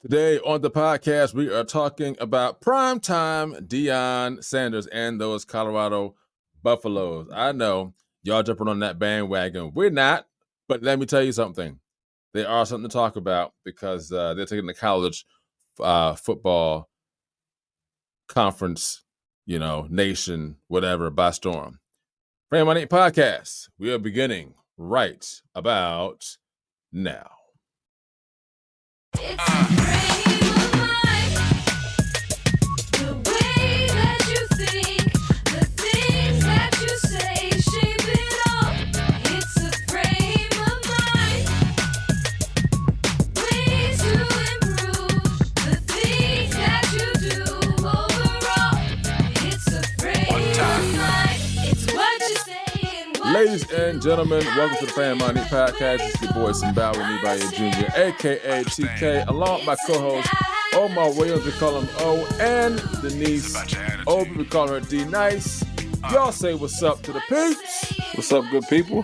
Today on the podcast, we are talking about primetime Deion Sandes and those Colorado Buffaloes. I know y'all jumping on that bandwagon. We're not, but let me tell you something. They are something to talk about because they're taking the college football conference, nation, whatever, by storm. Frame Money Podcast. We are beginning right about now. It's a frame of mind. The way that you think, the things that you say, shape it all. It's a frame of mind. Ways to improve the things that you do overall. It's a frame of mind. It's what you say and what Ladies you do. and gentlemen, welcome to the Fan Money Podcast. It's your boy Simba with me by your junior, a.k.a. TK, along with my co-host Omar Williams, we call him O, and Denise O, we call her D Nice. Y'all say what's up to the peeps. What's up, good people?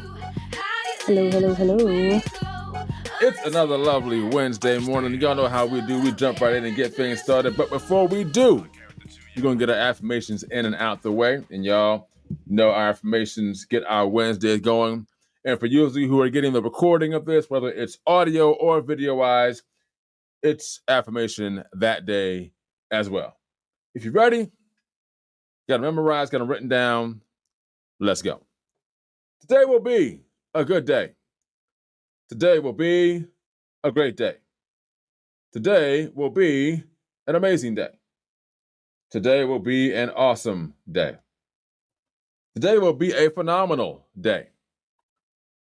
Hello, hello, hello. It's another lovely Wednesday morning. Y'all know how we do. We jump right in and get things started. But before we do, we're going to get our affirmations in and out the way. And y'all know our affirmations get our Wednesdays going. And for you who are getting the recording of this, whether it's audio or video-wise, it's affirmation that day as well. If you're ready, got it memorized, got it written down, let's go. Today will be a good day. Today will be a great day. Today will be an amazing day. Today will be an awesome day. Today will be a phenomenal day.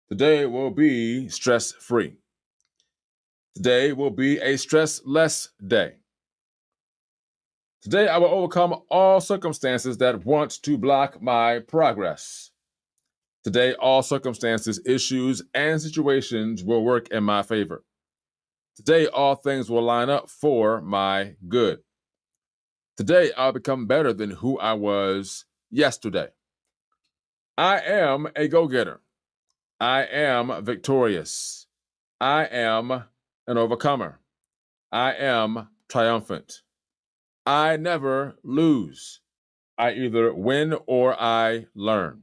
Today will be stress-free. Today will be a stress-less day. Today I will overcome all circumstances that want to block my progress. Today all circumstances, issues, and situations will work in my favor. Today all things will line up for my good. Today I'll become better than who I was yesterday. I am a go-getter. I am victorious. I am an overcomer. I am triumphant. I never lose. I either win or I learn.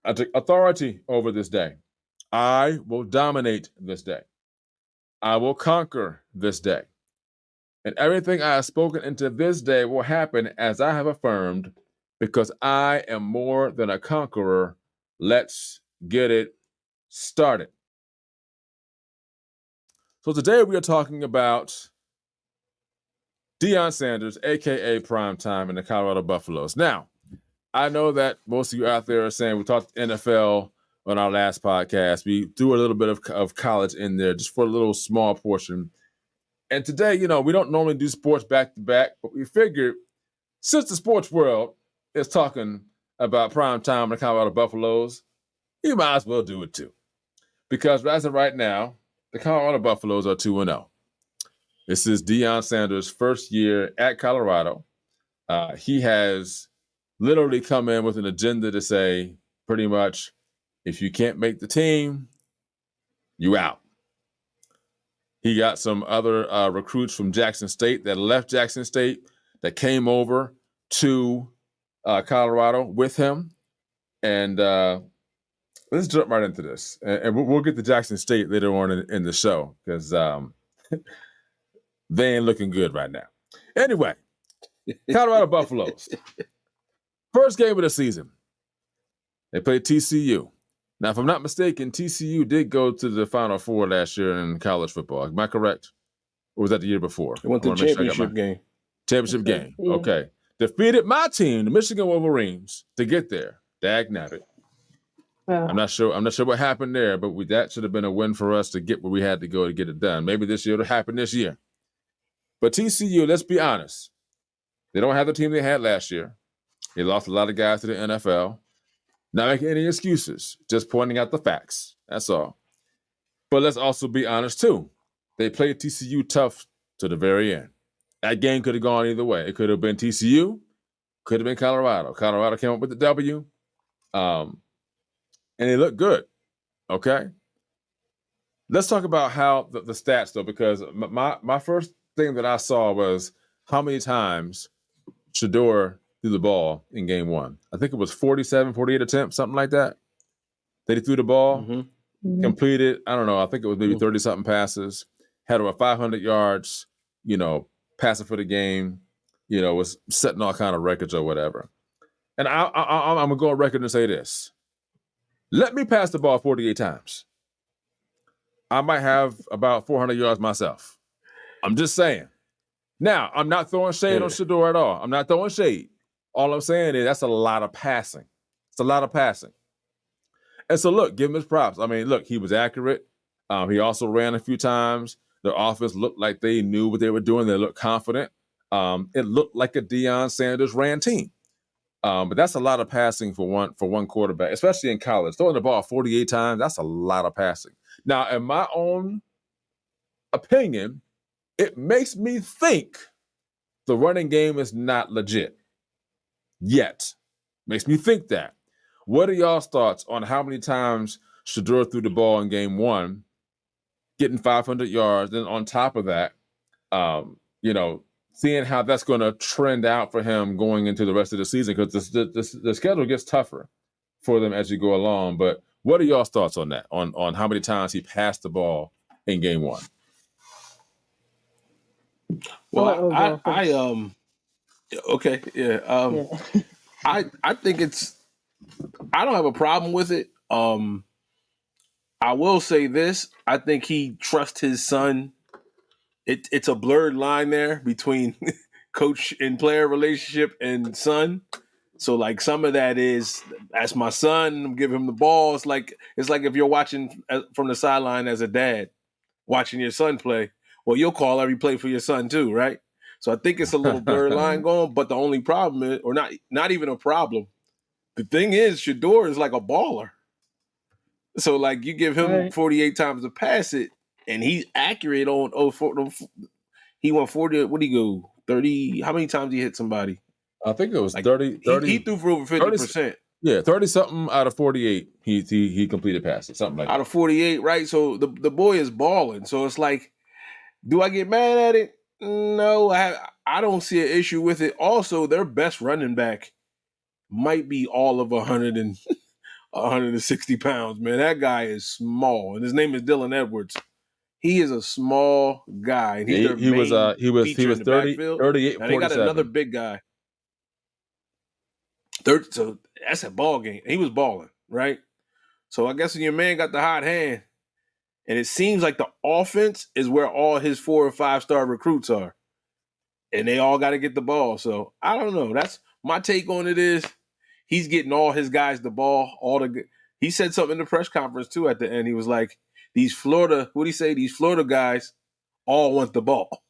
I take authority over this day. I will dominate this day. I will conquer this day. And everything I have spoken into this day will happen as I have affirmed, because I am more than a conqueror. Let's get it started. So today we are talking about Deion Sandes, a.k.a. Primetime, and the Colorado Buffaloes. Now, I know that most of you out there are saying we talked NFL on our last podcast. We threw a little bit of college in there just for a little small portion. And today, we don't normally do sports back-to-back, but we figured since the sports world is talking about Primetime and the Colorado Buffaloes, you might as well do it too. Because as of right now, the Colorado Buffaloes are 2-0. This is Deion Sandes' first year at Colorado. He has literally come in with an agenda to say, pretty much, if you can't make the team, you out. He got some other recruits from Jackson State that left Jackson State that came over to Colorado with him. And let's jump right into this. And we'll get to Jackson State later on in the show because they ain't looking good right now. Anyway, Colorado Buffaloes. First game of the season. They played TCU. Now, if I'm not mistaken, TCU did go to the Final Four last year in college football. Am I correct? Or was that the year before? They went to the championship game. Championship game. Yeah. Okay. Defeated my team, the Michigan Wolverines, to get there. Dag nabbit. Wow. I'm not sure what happened there, but that should have been a win for us to get where we had to go to get it done. Maybe this year it'll happen this year. But TCU, let's be honest, they don't have the team they had last year. They lost a lot of guys to the NFL. Not making any excuses, just pointing out the facts. That's all. But let's also be honest, too. They played TCU tough to the very end. That game could have gone either way. It could have been TCU, could have been Colorado. Colorado came up with the W, and they looked good, okay? Let's talk about how the stats, though, because my first thing that I saw was how many times Shador threw the ball in game one. I think it was 47, 48 attempts, something like that. That he threw the ball, completed, I don't know, I think it was maybe 30-something passes, had over 500 yards, passing for the game, was setting all kind of records or whatever. And I'm going to go on record and say this. Let me pass the ball 48 times. I might have about 400 yards myself. I'm just saying. Now, I'm not throwing shade on Shador at all. I'm not throwing shade. All I'm saying is that's a lot of passing. It's a lot of passing. And so, look, give him his props. I mean, look, he was accurate. He also ran a few times. Their offense looked like they knew what they were doing. They looked confident. It looked like a Deion Sandes ran team. But that's a lot of passing for one quarterback, especially in college. Throwing the ball 48 times, that's a lot of passing. Now, in my own opinion, it makes me think the running game is not legit yet. Makes me think that. What are y'all's thoughts on how many times Shador threw the ball in game one, getting 500 yards, and on top of that, seeing how that's going to trend out for him going into the rest of the season, because the schedule gets tougher for them as you go along. But what are y'all's thoughts on that, on how many times he passed the ball in game one? Well, okay, yeah. I think I don't have a problem with it. I will say this: I think he trusts his son. It's a blurred line there between coach and player relationship and son. So like some of that is, that's my son, give him the ball. It's like if you're watching from the sideline as a dad, watching your son play. Well, you'll call every play for your son too, right? So I think it's a little blurred line going. But the only problem is, or not even a problem. The thing is, Shador is like a baller. So like you give him 48 times to pass it, and he's accurate on he went 40. What did he go? 30. How many times did he hit somebody? I think it was like 30. He threw for over 50%. Yeah, 30-something out of 48. He completed passes, something like that. Out of 48, right? So the boy is balling. So it's like, do I get mad at it? No, I don't see an issue with it. Also, their best running back might be all of 160 pounds, man. That guy is small, and his name is Dylan Edwards. He is a small guy. And he's he was 38, 48, now they got 47. another big guy. So that's a ball game. He was balling, right? So I guess when your man got the hot hand, and it seems like the offense is where all his 4 or 5-star recruits are, and they all got to get the ball. So I don't know. That's my take on it. Is he's getting all his guys the ball. He said something in the press conference too at the end. He was like, "These Florida guys all want the ball."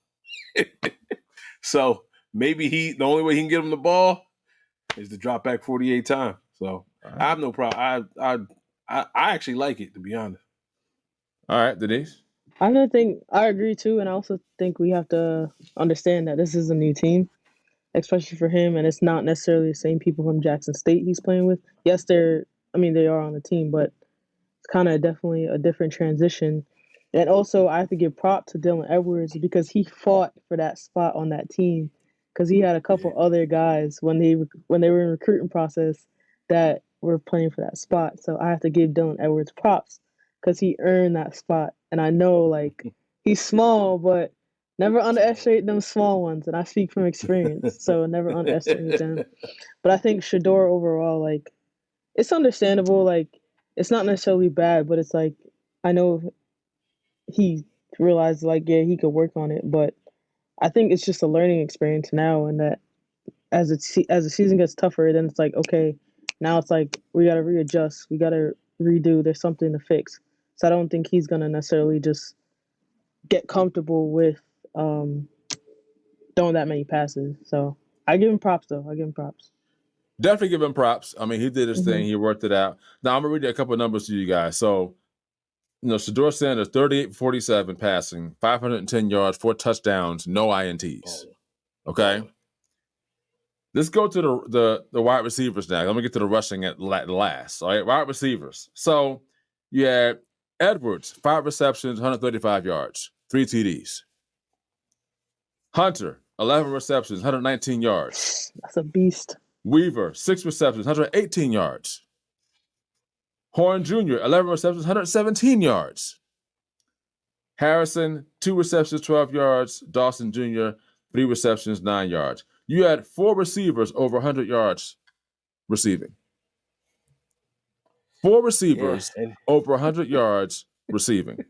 So maybe the only way he can get them the ball is to drop back 48 times. So I have no problem. I actually like it, to be honest. All right, Denise. I agree too, and I also think we have to understand that this is a new team, especially for him, and it's not necessarily the same people from Jackson State he's playing with. Yes, they are on the team, but it's kind of definitely a different transition. And also, I have to give props to Dylan Edwards because he fought for that spot on that team, because he had a couple other guys when they were in recruiting process that were playing for that spot. So I have to give Dylan Edwards props because he earned that spot. And I know, like, he's small, but never underestimate them small ones. And I speak from experience, so never underestimate them. But I think Shador overall, like, it's understandable. Like, it's not necessarily bad, but it's like, I know he realized, like, yeah, he could work on it. But I think it's just a learning experience now, and that as the season gets tougher, then it's like, okay, now it's like we got to readjust. We got to redo. There's something to fix. So I don't think he's going to necessarily just get comfortable with throwing that many passes. So I give him props, though. Definitely give him props. I mean, he did his thing. He worked it out. Now, I'm going to read a couple of numbers to you guys. So, Shador Sanders, 38-47 passing, 510 yards, 4 touchdowns, no INTs. Okay? Let's go to the wide receivers now. I'm going to get to the rushing at last. All right, wide receivers. So, you had Edwards, 5 receptions, 135 yards, 3 TDs. Hunter, 11 receptions, 119 yards. That's a beast. Weaver, 6 receptions, 118 yards. Horn Jr., 11 receptions, 117 yards. Harrison, 2 receptions, 12 yards. Dawson Jr., 3 receptions, 9 yards. You had 4 receivers over 100 yards receiving. 4 receivers over 100 yards receiving.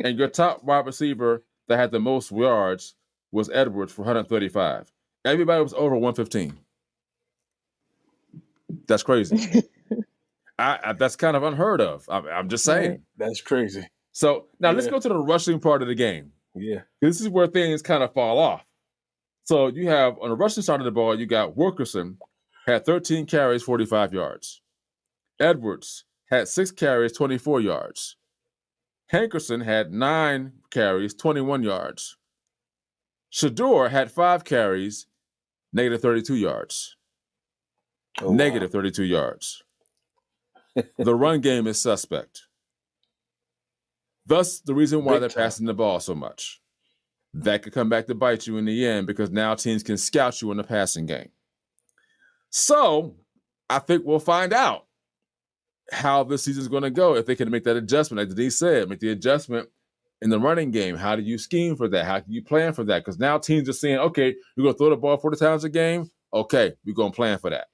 And your top wide receiver that had the most yards was Edwards for 135. Everybody was over 115. That's crazy. That's kind of unheard of. I'm just saying. Right. That's crazy. So now let's go to the rushing part of the game. Yeah. This is where things kind of fall off. So you have on the rushing side of the ball, you got Wilkerson had 13 carries, 45 yards. Edwards had 6 carries, 24 yards. Hankerson had 9 carries, 21 yards. Shador had 5 carries, negative 32 yards. Negative 32 yards. The run game is suspect. Thus, the reason why they're passing the ball so much. That could come back to bite you in the end because now teams can scout you in the passing game. So, I think we'll find out how this season's going to go if they can make that adjustment. Like Denise said, make the adjustment in the running game. How do you scheme for that? How can you plan for that? Because now teams are saying, okay, you're going to throw the ball 40 times a game? Okay, we're going to plan for that.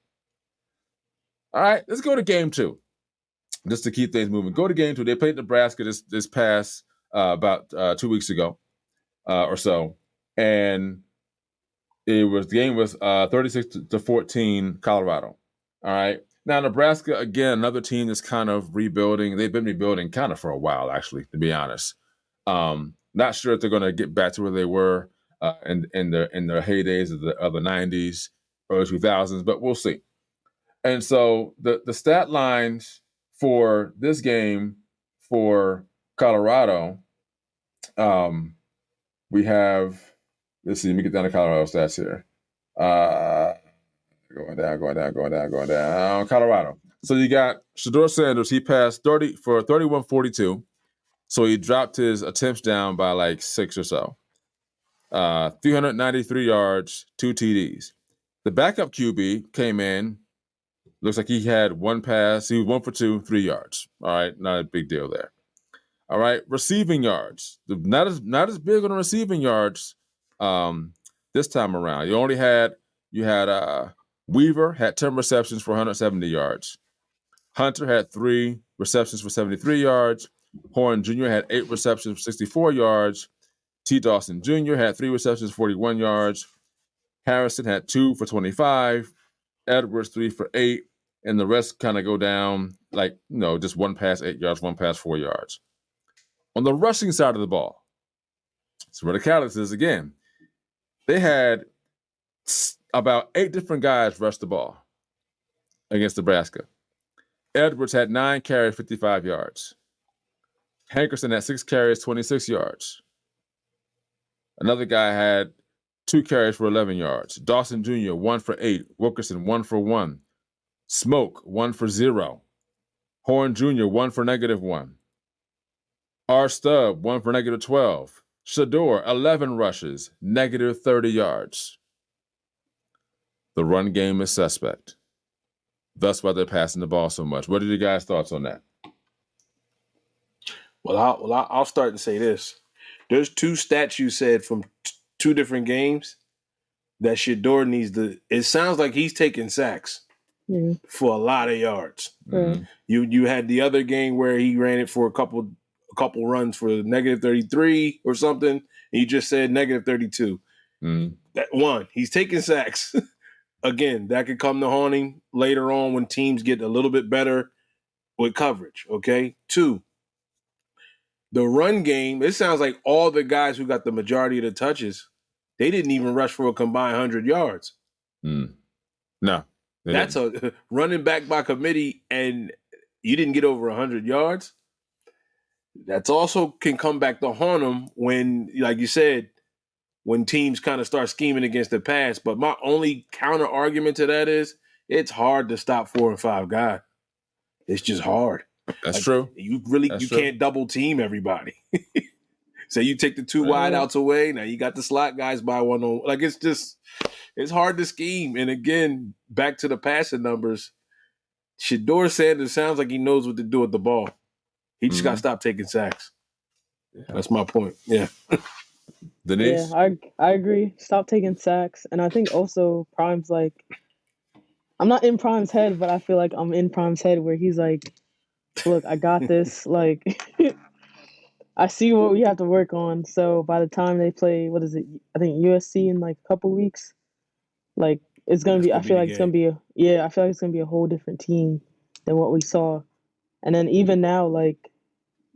All right, let's go to game 2. Just to keep things moving. Go to game 2. They played Nebraska this past about 2 weeks ago or so. And the game was 36-14 Colorado. All right. Now, Nebraska, again, another team that's kind of rebuilding. They've been rebuilding kind of for a while, actually, to be honest. Not sure if they're going to get back to where they were in their heydays of the 90s, early 2000s, but we'll see. And so the stat lines for this game for Colorado, we have, let's see, let me get down to Colorado stats here. Going down. Colorado. So you got Shador Sanders. He passed 30 for 31-42. So he dropped his attempts down by like 6 or so. 393 yards, 2 TDs. The backup QB came in. Looks like he had 1 pass. He was 1 for 2, 3 yards. All right, not a big deal there. All right, receiving yards. Not as big on the receiving yards this time around. You had Weaver had 10 receptions for 170 yards. Hunter had 3 receptions for 73 yards. Horn Jr. had 8 receptions for 64 yards. T. Dawson Jr. had 3 receptions, 41 yards. Harrison had 2 for 25. Edwards 3 for 8. And the rest kind of go down like, just 1 pass, 8 yards, 1 pass, 4 yards. On the rushing side of the ball, so where the catalyst is again, they had about 8 different guys rush the ball against Nebraska. Edwards had 9 carries, 55 yards. Hankerson had 6 carries, 26 yards. Another guy had 2 carries for 11 yards. Dawson Jr., 1 for 8. Wilkerson, 1 for 1. Smoke, 1 for 0. Horn Jr., 1 for -1. R. Stubb, 1 for -12. Shador, 11 rushes, -30 yards. The run game is suspect. That's why they're passing the ball so much. What are your guys' thoughts on that? Well, I'll start to say this. There's 2 stats you said from 2 different games that Shador needs to. It sounds like he's taking sacks for a lot of yards. Mm-hmm. You had the other game where he ran it for a couple runs for -33 or something. And you just said -32. Mm-hmm. That one, he's taking sacks. Again, that could come to haunt him later on when teams get a little bit better with coverage. Okay. 2. The run game, it sounds like all the guys who got the majority of the touches, they didn't even rush for a combined 100 yards. No. That's a running back by committee, and you didn't get over 100 yards. That's also can come back to haunt them when, like you said, when teams kind of start scheming against the pass. But my only counter argument to that is it's hard to stop 4 and 5 guys. It's just hard. That's Like, true. you That's true. can't double team everybody. So you take the two wideouts away. Now you got the slot guys by one on. Like it's hard to scheme. And again, back to the passing numbers. Shador Sanders sounds like he knows what to do with the ball. He just got to stop taking sacks. Yeah. That's my point. Yeah. Denise? Yeah, I agree. Stop taking sacks. And I think also Prime's like, I'm not in Prime's head, but I feel like I'm in Prime's head where he's like, look, I got this. Like, I see what we have to work on. So by the time they play, what is it? I think USC in like a couple weeks. Like, it's gonna That's be. I gonna be feel the like it's gonna game. be a. I feel like it's gonna be a whole different team than what we saw. And then even now, like,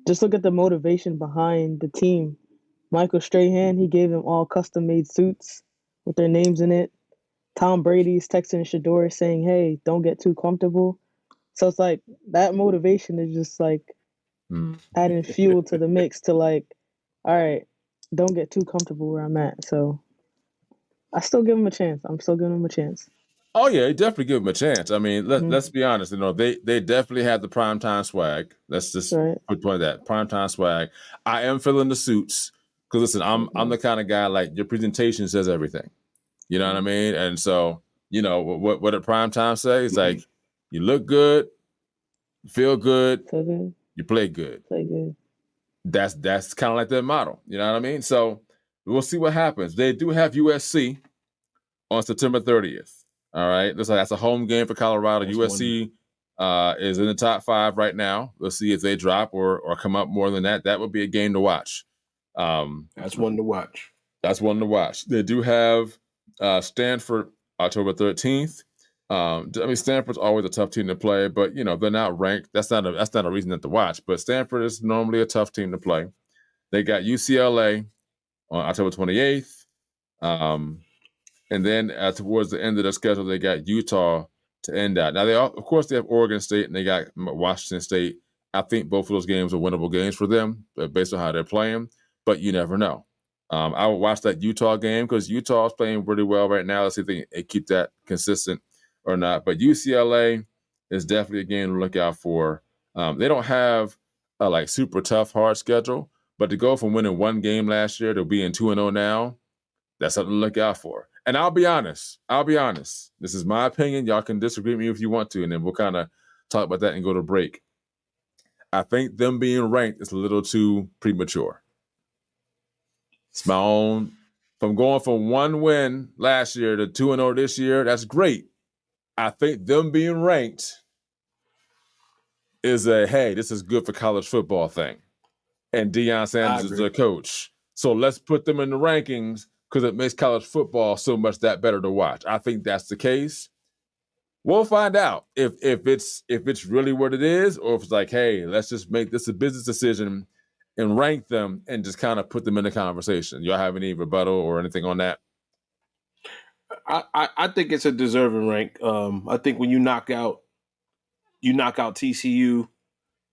just look at the motivation behind the team. Michael Strahan, he gave them all custom made suits with their names in it. Tom Brady's texting Shador saying, "Hey, don't get too comfortable." So it's like that motivation is just like adding fuel to the mix to like, all right, don't get too comfortable where I'm at. So I still give him a chance. I'm still giving him a chance. Oh yeah, you definitely give them a chance. I mean, Mhm. let's be honest. They definitely have the primetime swag. Let's just Right. put that primetime swag. I am feeling the suits because listen, I'm the kind of guy like your presentation says everything. You know what I mean? And so what did primetime say? It's like you look good, you feel good, So good. you play good. Play good. That's kind of like their model. You know what I mean? So we'll see what happens. They do have USC on September 30th. All right. Looks like that's a home game for Colorado. That's USC is in the top 5 right now. Let's see if they drop or come up more than that. That would be a game to watch. That's one to watch. That's one to watch. They do have Stanford October 13th. I mean, Stanford's always a tough team to play, but they're not ranked. That's not a reason not to watch. But Stanford is normally a tough team to play. They got UCLA on October 28th. And then towards the end of the schedule, they got Utah to end out. Now, of course, they have Oregon State and they got Washington State. I think both of those games are winnable games for them based on how they're playing, but you never know. I would watch that Utah game because Utah is playing really well right now. Let's see if they keep that consistent or not. But UCLA is definitely a game to look out for. They don't have a like super tough, hard schedule, but to go from winning one game last year to being 2-0 now, that's something to look out for. And I'll be honest. This is my opinion. Y'all can disagree with me if you want to, and then we'll kind of talk about that and go to break. I think them being ranked is a little too premature. It's my own. From going from one win last year to 2-0 this year, that's great. I think them being ranked is a, hey, this is good for college football thing. And Deion Sandes is their coach. So let's put them in the rankings because it makes college football so much that better to watch. I think that's the case. We'll find out if it's really what it is, or if it's like, hey, let's just make this a business decision and rank them and just kind of put them in the conversation. Y'all have any rebuttal or anything on that? I think it's a deserving rank. I think when you knock out TCU,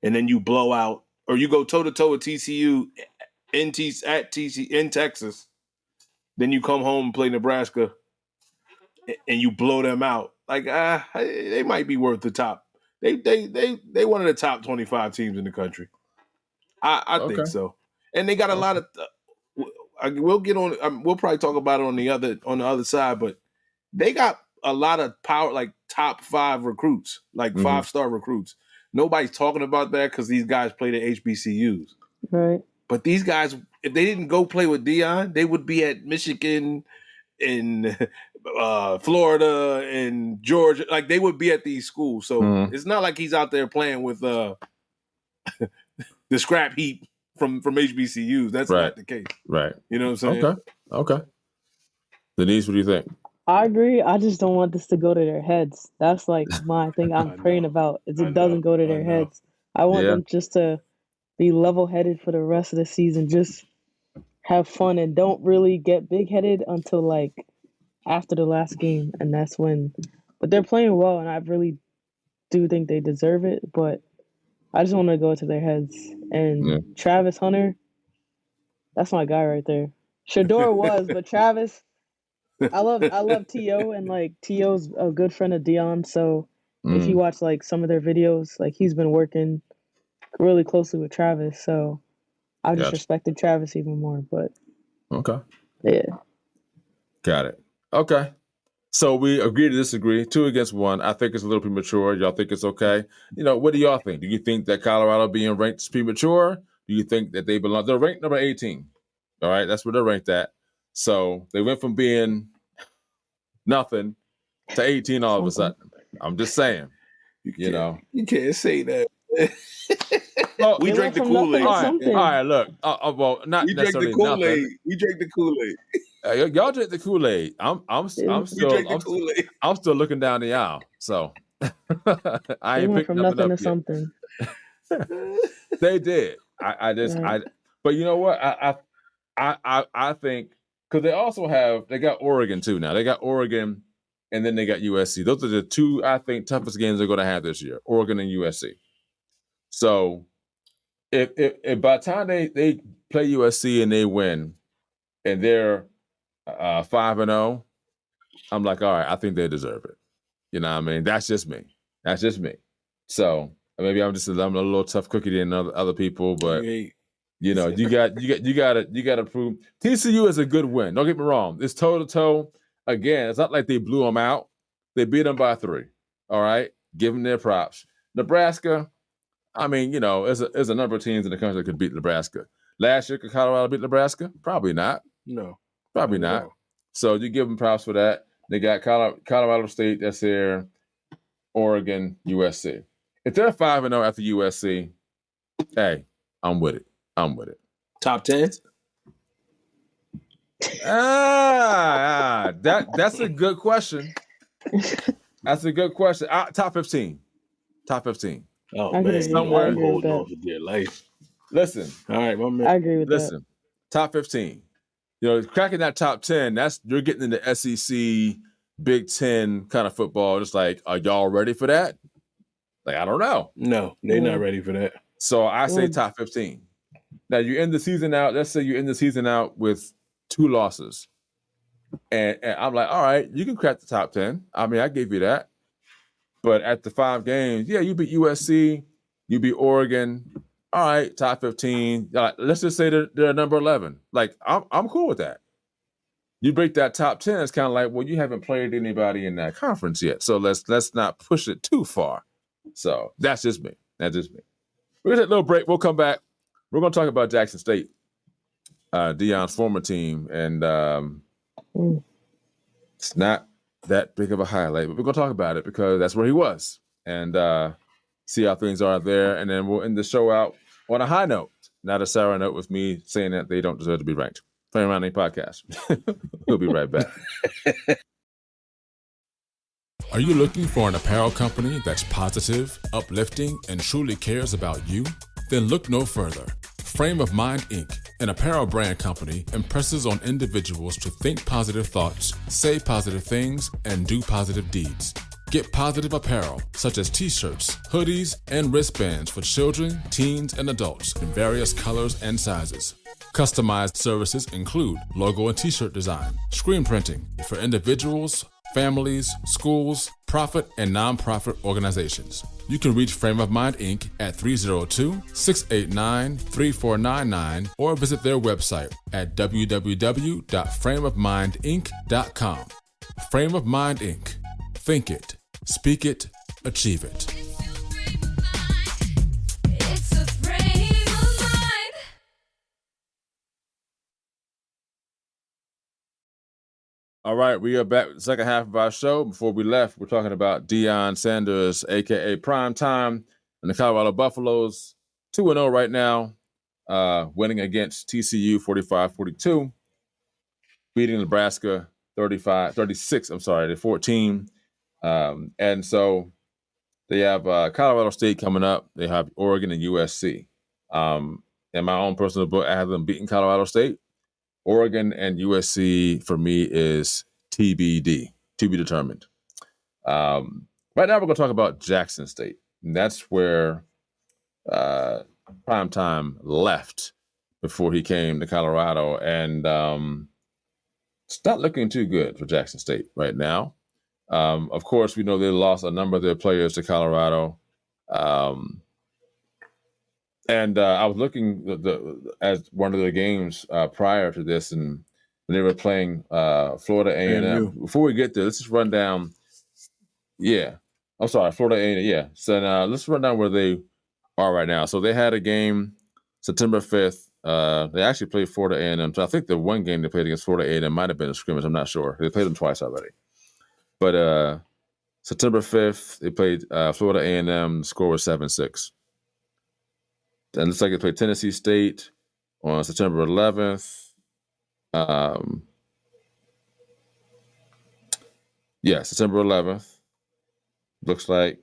and then you blow out, or you go toe to toe with TCU in Texas, then you come home and play Nebraska, and you blow them out. Like they might be worth the top. They one of the top 25 teams in the country. I Okay. think so, and they got a lot of. We'll get on. We'll probably talk about it on the other side, but they got a lot of power, like top 5 recruits, like 5-star recruits. Nobody's talking about that because these guys play the HBCUs. Right. But these guys, if they didn't go play with Deion, they would be at Michigan, in Florida, and Georgia. Like they would be at these schools. So it's not like he's out there playing with the scrap heap from HBCUs. That's not the case. Right. You know what I'm saying? Okay. Denise, what do you think? I agree. I just don't want this to go to their heads. That's like my thing I'm praying about is it doesn't go to their heads. I want them just to be level-headed for the rest of the season. Just have fun and don't really get big-headed until like after the last game, and that's when. But they're playing well, and I really do think they deserve it. But I just want to go to their heads. And Travis Hunter, that's my guy right there. Shador was, but Travis. I love T.O. and like T.O.'s a good friend of Deion, so if you watch like some of their videos, like he's been working really closely with Travis, so I just Gotcha. respected Travis even more. But Okay. yeah, Got it. Okay. So we agree to disagree. 2 against 1. I think it's a little premature. Y'all think it's okay? What do y'all think? Do you think that Colorado being ranked is premature? Do you think that they belong? They're ranked number 18. All right, that's where they're ranked at. So they went from being nothing to 18 all of a something. sudden. I'm just saying. You can't say that. Well, We They drank went the from nothing Kool-Aid. to all something. right. Look. Well, not We drank the necessarily Kool-Aid. nothing. We drank the Kool-Aid. Y'all drink the Kool-Aid. I'm We drank the Kool-Aid. I'm still looking down the aisle. So I They ain't went picked from nothing nothing up to yet. something. They did. Right. But you know what? I think because they got Oregon too now. They got Oregon, and then they got USC. Those are the 2 I think toughest games they're going to have this year: Oregon and USC. So if by the time they play USC and they win, and they're 5-0, I'm like, all right, I think they deserve it. You know what I mean? That's just me. So maybe I'm a little tough cookie than other people, but you got to prove TCU is a good win. Don't get me wrong. It's toe to toe. Again, it's not like they blew them out. They beat them by 3. All right, give them their props. Nebraska. I mean, there's a number of teams in the country that could beat Nebraska. Last year, could Colorado beat Nebraska? Probably not. No. Probably not. So you give them props for that. They got Colorado State that's there, Oregon, USC. If they're 5-0 after USC, hey, I'm with it. Top 10? That's a good question. That's a good question. Top 15. Oh, I man. agree. Somewhere. I agree with Holding that. on for dear life. Listen. All right, my man. I agree with that. Listen. Top 15. Cracking that top 10, you're getting into SEC, Big Ten kind of football. Just like, are y'all ready for that? Like, I don't know. No, they're not ready for that. So I say top 15. Now you end the season out. Let's say you end the season out with 2 losses, and I'm like, all right, you can crack the top 10. I mean, I gave you that. But at the 5 games, yeah, you beat USC, you beat Oregon. All right, top 15. Let's just say they're number 11. Like, I'm cool with that. You break that top 10, it's kind of like, well, you haven't played anybody in that conference yet, so let's not push it too far. So that's just me. We're gonna take a little break. We'll come back. We're gonna talk about Jackson State, Deion's former team, and it's not that big of a highlight, but we're gonna talk about it because that's where he was, and see how things are there, and then we'll end the show out on a high note, not a sour note, with me saying that they don't deserve to be ranked. Playing Around the Podcast. We'll be right back. Are you looking for an apparel company that's positive, uplifting, and truly cares about you? Then look no further. Frame of Mind Inc., an apparel brand company, impresses on individuals to think positive thoughts, say positive things, and do positive deeds. Get positive apparel such as t-shirts, hoodies, and wristbands for children, teens, and adults in various colors and sizes. Customized services include logo and t-shirt design, screen printing for individuals, families, schools, profit, and nonprofit organizations. You can reach Frame of Mind Inc. at 302-689-3499 or visit their website at www.frameofmindinc.com. Frame of Mind Inc. Think it, speak it, achieve it. It's a frame of mind. All right, we are back with the second half of our show. Before we left, we're talking about Deion Sandes, a.k.a. Prime Time, and the Colorado Buffaloes, 2-0 right now, winning against TCU 45-42, beating Nebraska 36, to 14. And so they have Colorado State coming up. They have Oregon and USC. In my own personal book, I have them beating Colorado State. Oregon and USC for me is TBD, to be determined. Right now, we're going to talk about Jackson State. And that's where Prime Time left before he came to Colorado. And it's not looking too good for Jackson State right now. Of course, we know they lost a number of their players to Colorado. And I was looking at one of the games prior to this, and when they were playing Florida A&M. AMU. Before we get there, let's just run down. Yeah, I'm sorry, Florida A&M. Yeah, so now let's run down where they are right now. So they had a game September 5th. They actually played Florida A&M. So I think the one game they played against Florida A&M might have been a scrimmage. I'm not sure. They played them twice already. But September 5th, they played Florida A&M. The score was 7-6. And it looks like they played Tennessee State on September 11th. September 11th. Looks like.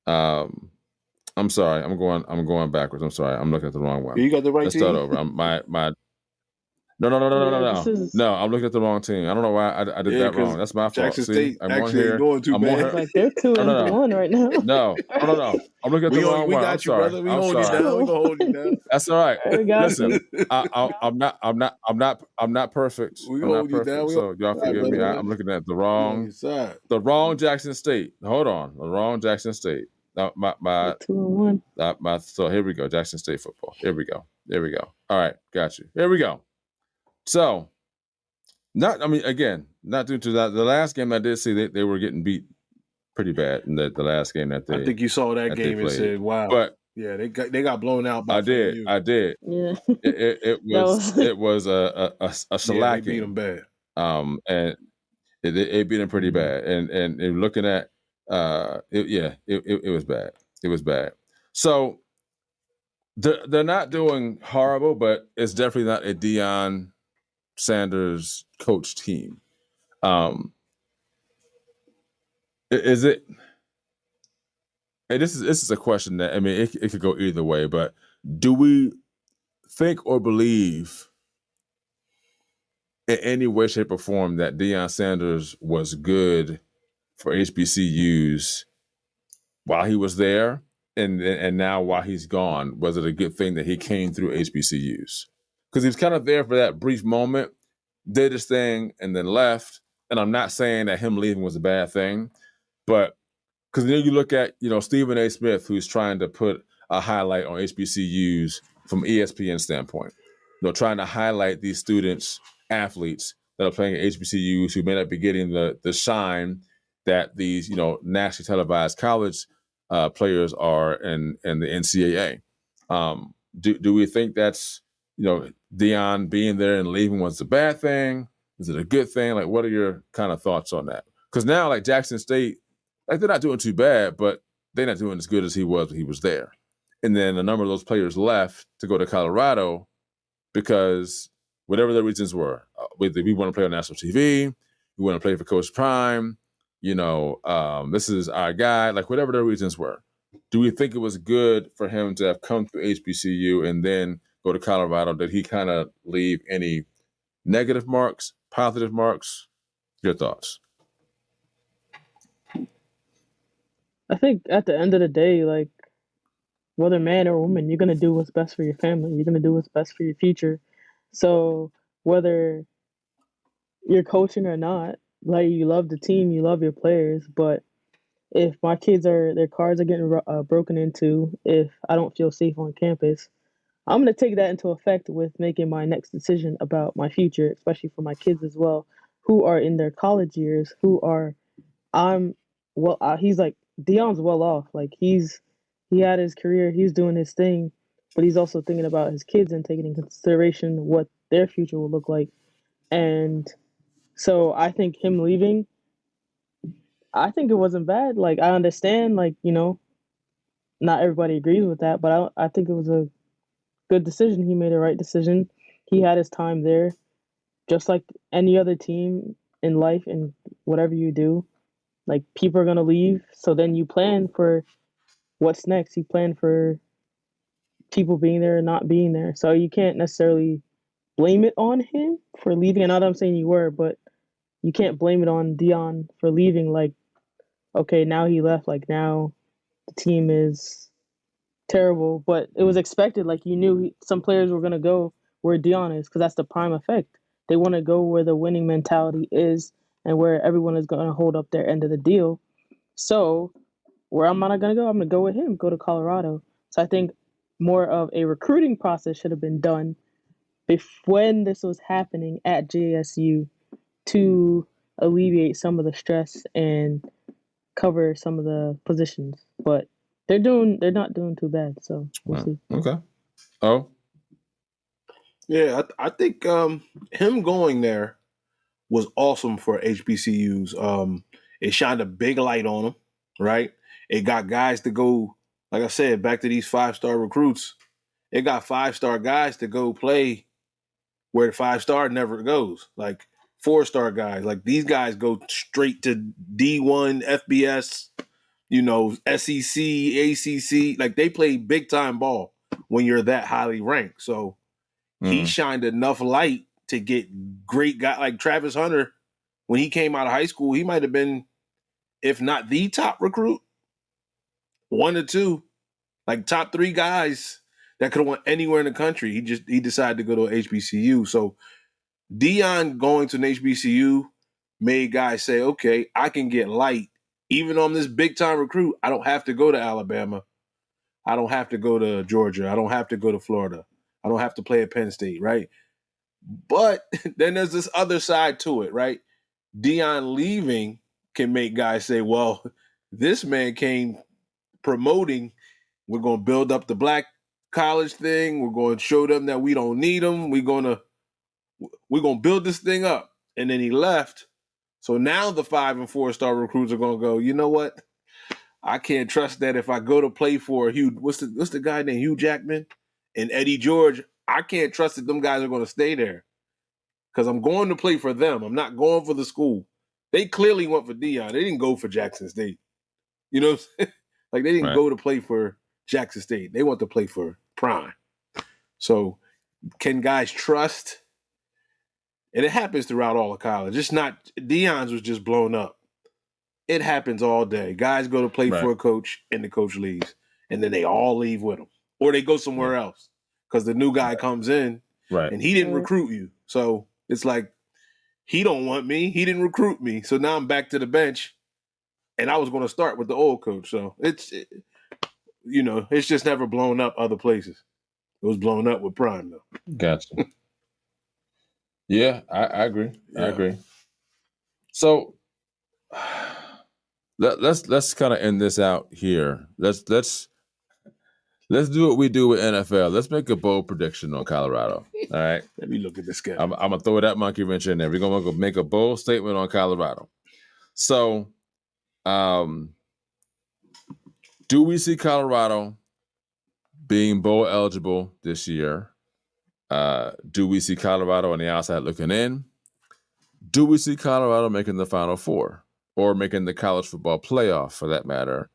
I'm sorry. I'm going backwards. I'm sorry. I'm looking at the wrong one. You got the right Let's team. start over. No. This is No, I'm looking at the wrong team. I don't know why I did Yeah, that 'cause wrong. That's my fault. Jackson See, State I'm on actually here. ain't doing too I'm on bad. here. like they're 2-1 right now. No. I'm looking at the wrong We one. got I'm you, sorry. brother. We I'm hold you sorry. down. We gonna hold you down. That's all right. We got Listen, you. I'm not perfect. We I'm not hold you perfect. down. We So y'all all right, forgive me. brother. I'm looking at the We on wrong your side. Jackson State. Hold on, the wrong Jackson State. My They're 2-1. So here we go. Jackson State football. Here we go. All right, got you. Here we go. So, not due to that. The last game I did see they were getting beat pretty bad in the last game that they. I think you saw that that they game and played. said, "Wow." But Yeah, they got blown out by I did. FAMU. Yeah. It was was- it was a Yeah, they shellacking. beat them bad. And it beat them pretty bad. And looking at it was bad. It was bad. So they're not doing horrible, but it's definitely not a Deion Sanders coach team. Is it? And this is a question that it could go either way. But do we think or believe in any way, shape, or form that Deion Sanders was good for HBCUs while he was there, and now while he's gone? Was it a good thing that he came through HBCUs? Because he was kind of there for that brief moment, did his thing, and then left. And I'm not saying that him leaving was a bad thing, but because then you look at Stephen A. Smith, who's trying to put a highlight on HBCUs from ESPN standpoint, trying to highlight these students, athletes that are playing at HBCUs who may not be getting the shine that these nationally televised college players are in the NCAA. Do we think that's Deion being there and leaving was a bad thing? Is it a good thing? Like, what are your kind of thoughts on that? Because now, like Jackson State, like they're not doing too bad, but they're not doing as good as he was when he was there. And then a number of those players left to go to Colorado because whatever the reasons were, we want to play on national TV, we want to play for Coach Prime, this is our guy, like whatever the reasons were. Do we think it was good for him to have come through HBCU and then go to Colorado? Did he kind of leave any negative marks, positive marks? Your thoughts? I think at the end of the day, like whether man or woman, you're gonna do what's best for your family. You're gonna do what's best for your future. So whether you're coaching or not, like you love the team, you love your players, but if my kids their cars are getting broken into, if I don't feel safe on campus, I'm gonna take that into effect with making my next decision about my future, especially for my kids as well, who are in their college years, who are I'm he's like Dion's well off. Like he had his career, he's doing his thing, but he's also thinking about his kids and taking in consideration what their future will look like. And so I think him leaving, I think it wasn't bad. Like I understand, like not everybody agrees with that, but I think it was a good decision. He made a right decision. He had his time there, just like any other team in life and whatever you do. Like people are gonna leave, so then you plan for what's next. You plan for people being there or not being there. So you can't necessarily blame it on him for leaving. And not that I'm saying you were, but you can't blame it on Deion for leaving. Like, okay, now he left. Like now the team is terrible, but it was expected. Like you knew some players were gonna go where Deion is because that's the prime effect. They want to go where the winning mentality is and where everyone is gonna hold up their end of the deal. So where am I not gonna go? I'm gonna go with him. Go to Colorado. So I think more of a recruiting process should have been done when this was happening at JSU to alleviate some of the stress and cover some of the positions. But they're not doing too bad, so we'll see. Okay. Oh, Yeah, I think him going there was awesome for HBCUs. It shined a big light on them, right? It got guys to go, like I said, back to these 5-star recruits. It got 5-star guys to go play where the 5-star never goes. Like 4-star guys. Like these guys go straight to D1, FBS, SEC, ACC. Like they play big time ball when you're that highly ranked. So he shined enough light to get great guys like Travis Hunter. When he came out of high school, he might have been, if not the top recruit, 1 or 2, like top 3 guys that could have went anywhere in the country. He decided to go to an HBCU. So Deion going to an HBCU made guys say, okay, I can get light. Even on this big time recruit, I don't have to go to Alabama. I don't have to go to Georgia. I don't have to go to Florida. I don't have to play at Penn State, right? But then there's this other side to it, right? Deion leaving can make guys say, well, this man came promoting, we're going to build up the black college thing. We're going to show them that we don't need them. We're going to build this thing up. And then he left. So now the 5 and 4-star recruits are going to go, you know what? I can't trust that if I go to play for Hugh, what's the guy named Hugh Jackman and Eddie George, I can't trust that them guys are going to stay there because I'm going to play for them. I'm not going for the school. They clearly went for Deion. They didn't go for Jackson State. You know what I'm saying? Like they didn't go to play for Jackson State. They want to play for Prime. So can guys trust? And it happens throughout all of college. It's not, Deion's was just blown up. It happens all day. Guys go to play for a coach and the coach leaves. And then they all leave with him. Or they go somewhere else because the new guy comes in and he didn't recruit you. So it's like, he don't want me. He didn't recruit me. So now I'm back to the bench and I was going to start with the old coach. So it's just never blown up other places. It was blown up with Prime though. Gotcha. Yeah, I agree. Yeah. I agree. So let's kind of end this out here. Let's do what we do with NFL. Let's make a bold prediction on Colorado. All right. Let me look at this guy. I'm gonna throw that monkey wrench in there. We're gonna make a bold statement on Colorado. So, do we see Colorado being bowl eligible this year? Do we see Colorado on the outside looking in? Do we see Colorado making the Final Four or making the college football playoff for that matter?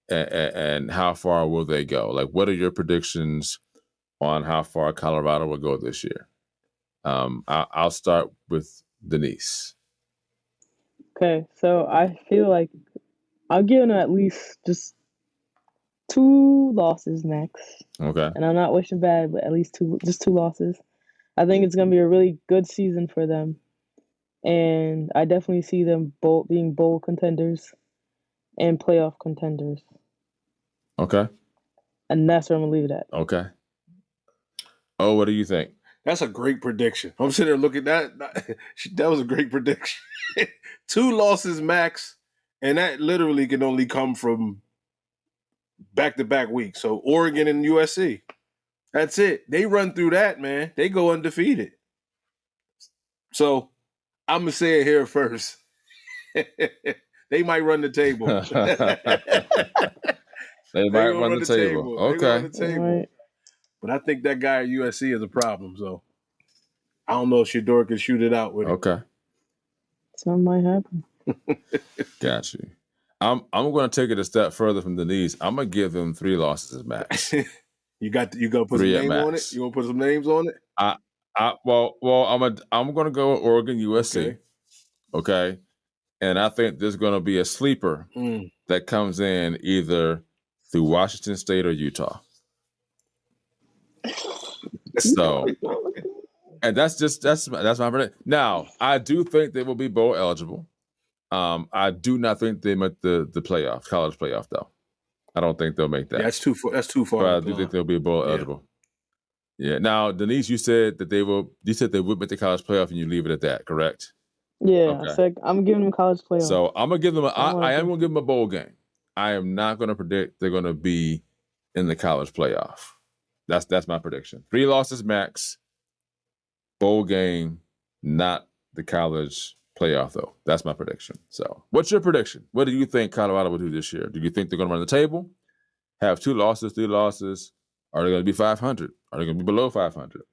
And how far will they go? Like, what are your predictions on how far Colorado will go this year? I'll start with Denise. Okay, so I feel like I'll give them at least just 2 losses max. Okay. And I'm not wishing bad, but at least 2 losses. I think it's going to be a really good season for them. And I definitely see them being bowl contenders and playoff contenders. Okay. And that's where I'm going to leave it at. Okay. Oh, what do you think? That's a great prediction. I'm sitting there looking at that. That was a great prediction. 2 losses max, and that literally can only come from back-to-back weeks. So Oregon and USC. That's it. They run through that, man. They go undefeated. So I'm going to say it here first. They might run the table. They might run the table. Okay. Run the table. Right. But I think that guy at USC is a problem. So I don't know if Shedeur can shoot it out with it. Okay. Something might happen. Got you. I'm going to take it a step further from Denise. I'm going to give them 3 losses max. You going to put some names on it? You want to put some names on it? I'm going to go with Oregon, USC. Okay. And I think there's going to be a sleeper that comes in either through Washington State or Utah. So, and that's my prediction. Now, I do think they will be bowl eligible. I do not think they make the playoff, college playoff though. I don't think they'll make that. Yeah, that's too far. That's too far. But I up, do think huh? they'll be bowl Yeah. eligible. Yeah. Now, Denise, you said that they will. You said they would make the college playoff, and you leave it at that, correct? Yeah, I Okay. said I'm giving them college playoff. So I'm gonna give them. I wanna I am see. gonna give them a bowl game. I am not gonna predict they're gonna be in the college playoff. That's my prediction. 3 losses max. Bowl game, not the college playoff though. That's my prediction. So, what's your prediction? What do you think Colorado will do this year? Do you think they're gonna run the table? Have 2 losses, 3 losses? Are they gonna be 500? Are they gonna be below 500?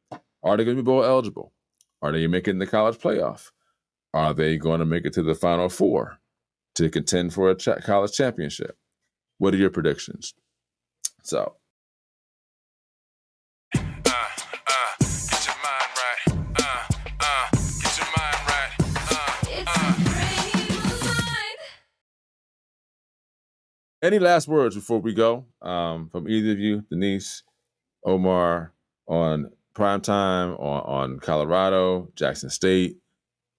Are they gonna be bowl eligible? Are they making the college playoff? Are they going to make it to the Final Four to contend for a college championship? What are your predictions? So, Get your mind right. Get your mind right. It's a frame of mind. any last words before we go from either of you, Denise, Omar, on primetime, on Colorado, Jackson State,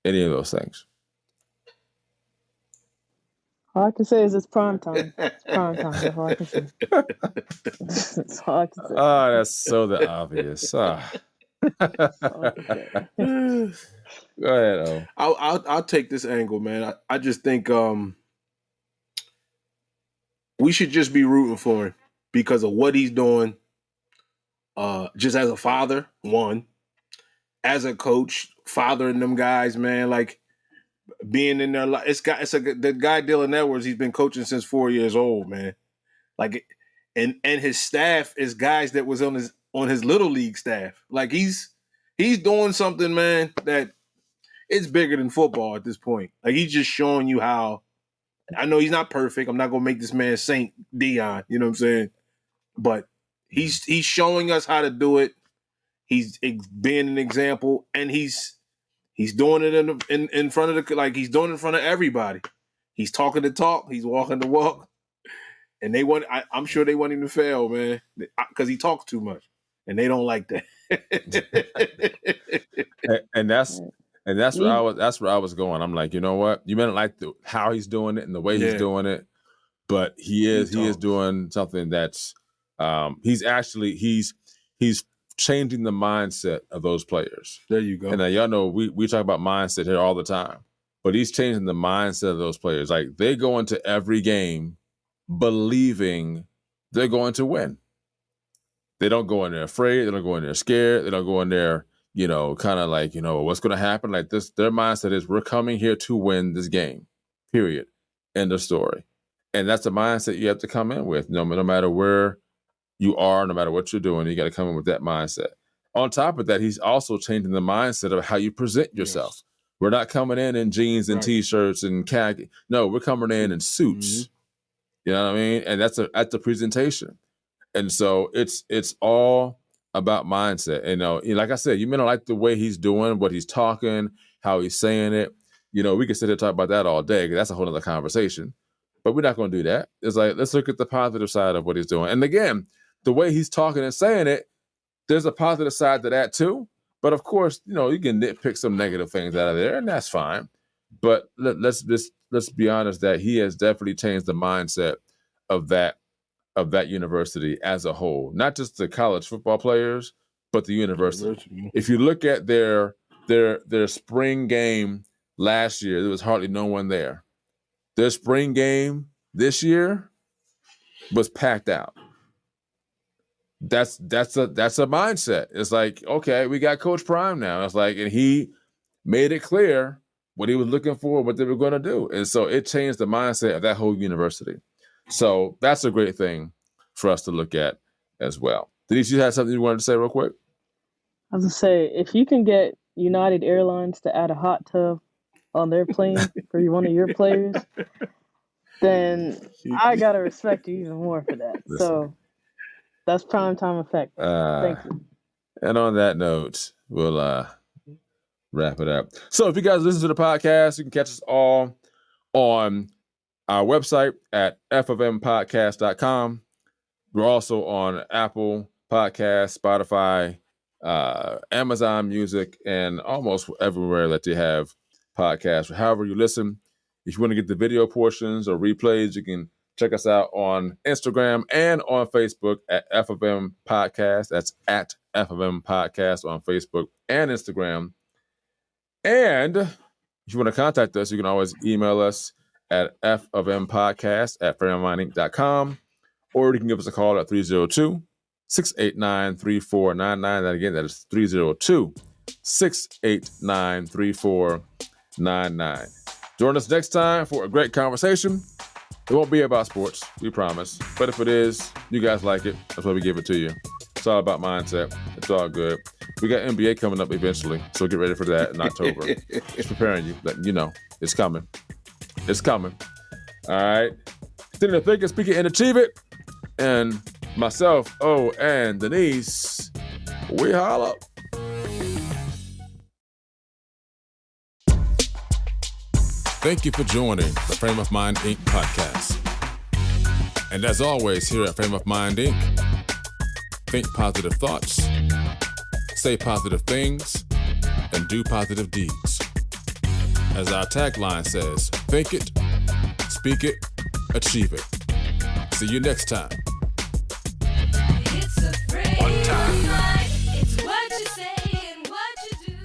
any of those things? All I can say is it's prime time. It's prime time. That's all I can say. That's all I can say. Oh, that's so the obvious. That's all I can say. Go ahead, O. I'll take this angle, man. I just think we should just be rooting for him because of what he's doing. Just as a father, one, as a coach, fathering them guys, man, like being in their life. The guy Dylan Edwards. He's been coaching since 4 years old, man. Like, and his staff is guys that was on his little league staff. Like he's doing something, man, that it's bigger than football at this point. Like he's just showing you how. I know he's not perfect. I'm not gonna make this man Saint Deion. You know what I'm saying? But he's showing us how to do it. He's being an example, and he's doing it in front of he's doing it in front of everybody. He's talking the talk. He's walking the walk. And I'm sure they want him to fail, man, because he talks too much, and they don't like that. and that's where I was going. I'm like, you know what? You may not like how he's doing it and the way he's doing it, but he is doing something that's he's changing the mindset of those players. There you go. And y'all know we talk about mindset here all the time, but he's changing the mindset of those players. Like they go into every game believing they're going to win. They don't go in there afraid. They don't go in there scared. They don't go in there, kind of like, what's going to happen? Like this, their mindset is we're coming here to win this game, period. End of story. And that's the mindset you have to come in with. No matter where you are, no matter what you're doing, you got to come in with that mindset. On top of that, he's also changing the mindset of how you present yourself. Yes. We're not coming in jeans and T-shirts and khaki. No, we're coming in suits. Mm-hmm. You know what I mean? And that's a presentation. And so it's all about mindset. And like I said, you may not like the way he's doing, what he's talking, how he's saying it. We can sit here and talk about that all day because that's a whole other conversation. But we're not going to do that. It's like, let's look at the positive side of what he's doing. And again, the way he's talking and saying it, there's a positive side to that too. But of course, you can nitpick some negative things out of there, and that's fine. But let's be honest that he has definitely changed the mindset of that university as a whole, not just the college football players, but the university. If you look at their spring game last year, there was hardly no one there. Their spring game this year was packed out. That's a mindset. It's like, okay, we got Coach Prime now. It's like, and he made it clear what he was looking for, what they were going to do. And so it changed the mindset of that whole university. So that's a great thing for us to look at as well. Denise, you had something you wanted to say real quick? I was going to say, if you can get United Airlines to add a hot tub on their plane for one of your players, then I got to respect you even more for that. Listen. So that's primetime effect. Thank you. And on that note, we'll wrap it up. So if you guys listen to the podcast, you can catch us all on our website at ffmpodcast.com. We're also on Apple Podcasts, Spotify, Amazon Music, and almost everywhere that they have podcasts. However you listen, if you want to get the video portions or replays, you can Check us out on Instagram and on Facebook at FFM Podcast. That's at FFM Podcast on Facebook and Instagram. And if you want to contact us, you can always email us at fofmpodcast@frameofmindinc.com, or you can give us a call at 302-689-3499. And again, that is 302-689-3499. Join us next time for a great conversation. It won't be about sports, we promise. But if it is, you guys like it. That's why we give it to you. It's all about mindset. It's all good. We got NBA coming up eventually, so get ready for that in October. Just preparing you, letting you know it's coming. It's coming. All right. Continue to think and speak it and achieve it. And myself, and Denise, we holla. Thank you for joining the Frame of Mind Inc. podcast. And as always, here at Frame of Mind Inc., think positive thoughts, say positive things, and do positive deeds. As our tagline says, think it, speak it, achieve it. See you next time. It's a frame of mind. It's what you say and what you do.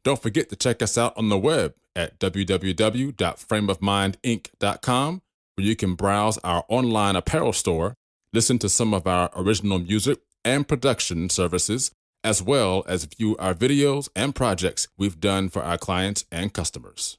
Don't forget to check us out on the web at www.frameofmindinc.com, where you can browse our online apparel store, listen to some of our original music and production services, as well as view our videos and projects we've done for our clients and customers.